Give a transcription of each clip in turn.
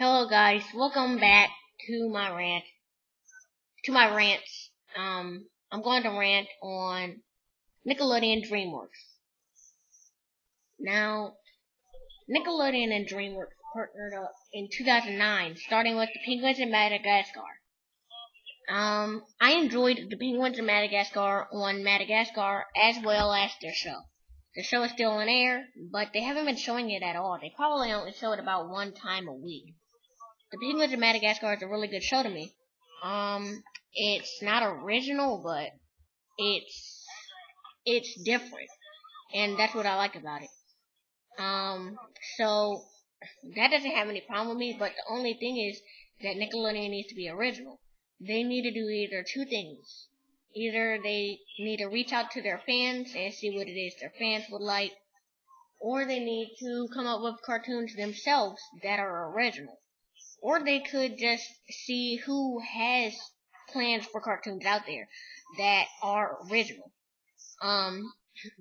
Hello guys, welcome back to my rant. To my rants. I'm going to rant on Nickelodeon DreamWorks. Now, Nickelodeon and DreamWorks partnered up in 2009, starting with the Penguins of Madagascar. I enjoyed the Penguins of Madagascar on Madagascar as well as their show. The show is still on air, but they haven't been showing it at all. They probably only show it about one time a week. The Penguins of Madagascar is a really good show to me. It's not original, but it's different, and that's what I like about it. So that doesn't have any problem with me. But the only thing is that Nickelodeon needs to be original. They need to do either two things. Either they need to reach out to their fans and see what it is their fans would like, or they need to come up with cartoons themselves that are original. Or they could just see who has plans for cartoons out there that are original.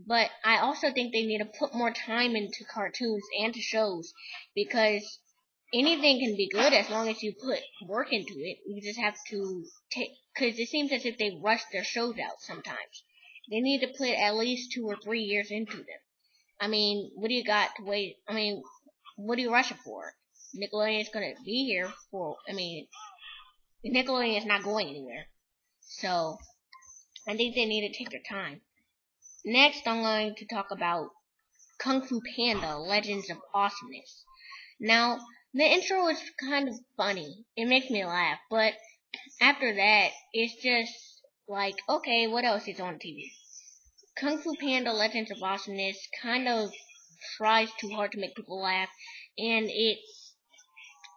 But I also think they need to put more time into cartoons and to shows, because anything can be good as long as you put work into it. You just have to because it seems as if they rush their shows out sometimes. They need to put at least 2 or 3 years into them. I mean, what do you got to wait? I mean, what are you rushing for? Nickelodeon is going to be here Nickelodeon is not going anywhere. So, I think they need to take their time. Next, I'm going to talk about Kung Fu Panda, Legends of Awesomeness. Now, the intro is kind of funny. It makes me laugh, but after that, it's just like, okay, what else is on TV? Kung Fu Panda, Legends of Awesomeness kind of tries too hard to make people laugh, and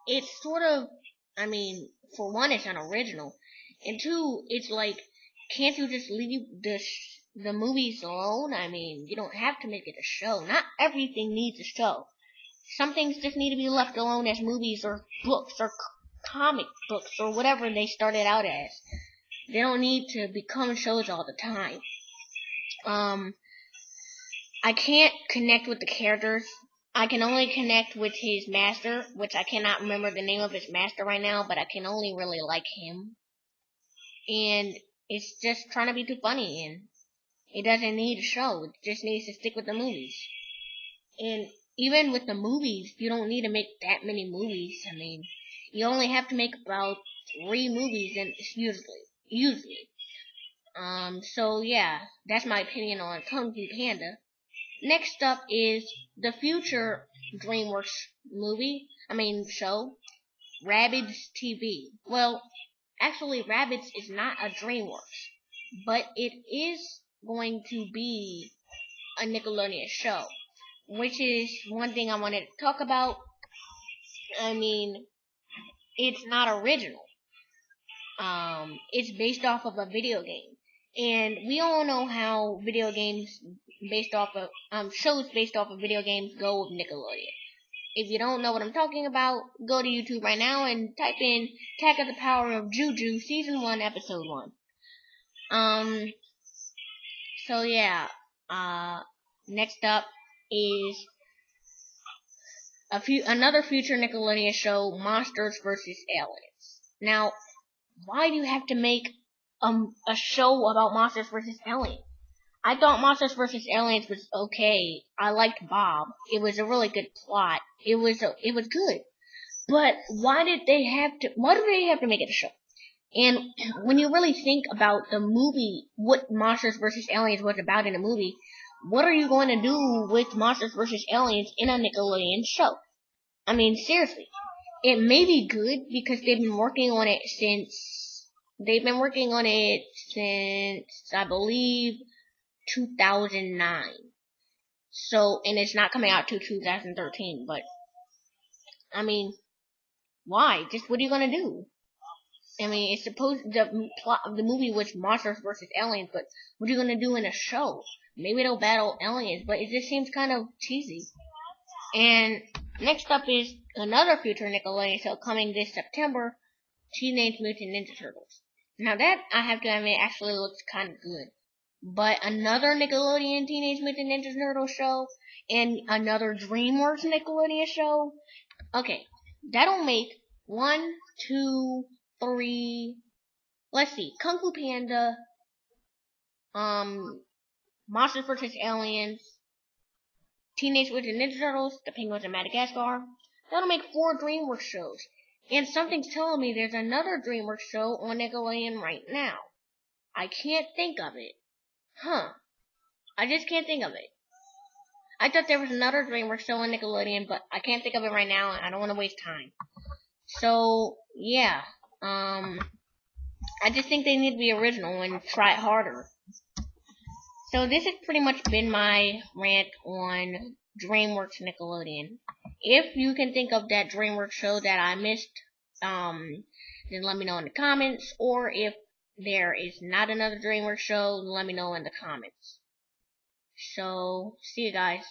it's sort of, I mean, for one, it's unoriginal, and two, it's like, can't you just leave the movies alone? I mean, you don't have to make it a show. Not everything needs a show. Some things just need to be left alone as movies or books or comic books or whatever they started out as. They don't need to become shows all the time. I can't connect with the characters. I can only connect with his master, which I cannot remember the name of his master right now, but I can only really like him. And it's just trying to be too funny, and it doesn't need a show. It just needs to stick with the movies. And even with the movies, you don't need to make that many movies. I mean, you only have to make about 3 movies, and usually. So yeah, that's my opinion on Kung Fu Panda. Next up is the future DreamWorks show, Rabbids TV. Well, actually, Rabbids is not a DreamWorks, but it is going to be a Nickelodeon show, which is one thing I wanted to talk about. I mean, it's not original. It's based off of a video game. And we all know how video games shows based off of video games go with Nickelodeon. If you don't know what I'm talking about, go to YouTube right now and type in Attack of the Power of Juju Season 1 Episode 1. So yeah, next up is another future Nickelodeon show, Monsters vs. Aliens. Now, why do you have to make a show about Monsters vs. Aliens? I thought Monsters vs. Aliens was okay. I liked Bob. It was a really good plot. It was good. But why do they have to make it a show? And when you really think about the movie, what Monsters vs. Aliens was about in the movie, what are you going to do with Monsters vs. Aliens in a Nickelodeon show? I mean, seriously. It may be good because they've been working on it since, I believe, 2009. So, and it's not coming out till 2013, but, I mean, why? Just what are you gonna do? I mean, it's supposed, the plot of the movie was Monsters vs. Aliens, but what are you gonna do in a show? Maybe they'll battle aliens, but it just seems kind of cheesy. And next up is another future Nickelodeon show coming this September, Teenage Mutant Ninja Turtles. Now that, I have to admit, actually looks kind of good. But another Nickelodeon Teenage Mutant Ninja Turtles show, and another DreamWorks Nickelodeon show. Okay, that'll make 1, 2, 3. Let's see, Kung Fu Panda, Monsters vs. Aliens, Teenage Mutant Ninja Turtles, The Penguins of Madagascar. That'll make 4 DreamWorks shows. And something's telling me there's another DreamWorks show on Nickelodeon right now. I can't think of it. I just can't think of it. I thought there was another DreamWorks show on Nickelodeon, but I can't think of it right now, and I don't want to waste time. So, yeah. I just think they need to be original and try harder. So this has pretty much been my rant on DreamWorks Nickelodeon. If you can think of that DreamWorks show that I missed, then let me know in the comments. Or if there is not another DreamWorks show, let me know in the comments. So, see you guys.